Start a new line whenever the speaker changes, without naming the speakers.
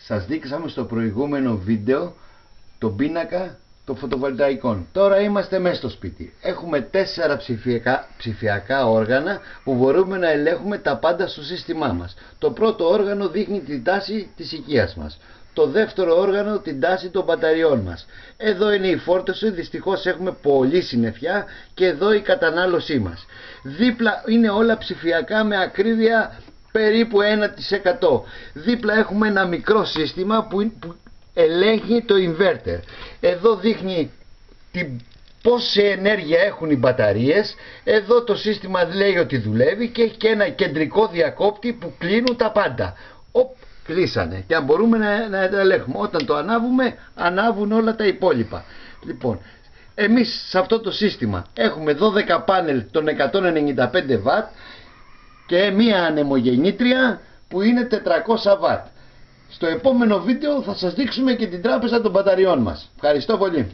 Σας δείξαμε στο προηγούμενο βίντεο τον πίνακα των φωτοβολταϊκών. Τώρα είμαστε μέσα στο σπίτι. Έχουμε 4 ψηφιακά όργανα που μπορούμε να ελέγχουμε τα πάντα στο σύστημά μας. Το πρώτο όργανο δείχνει την τάση της οικίας μας. Το δεύτερο όργανο την τάση των μπαταριών μας. Εδώ είναι η φόρτωση, δυστυχώς έχουμε πολύ συννεφιά, και εδώ η κατανάλωσή μας. Δίπλα είναι όλα ψηφιακά με ακρίβεια περίπου 1%. Δίπλα έχουμε ένα μικρό σύστημα που ελέγχει το inverter. Εδώ δείχνει πόση ενέργεια έχουν οι μπαταρίες. Εδώ το σύστημα λέει ότι δουλεύει και έχει και ένα κεντρικό διακόπτη που κλείνουν τα πάντα. Κλείσανε, και αν μπορούμε να το ελέγχουμε. Όταν το ανάβουμε, ανάβουν όλα τα υπόλοιπα. Λοιπόν, εμείς σε αυτό το σύστημα έχουμε 12 πάνελ των 195 W και μία ανεμογεννήτρια που είναι 400 W. Στο επόμενο βίντεο θα σας δείξουμε και την τράπεζα των μπαταριών μας. Ευχαριστώ πολύ.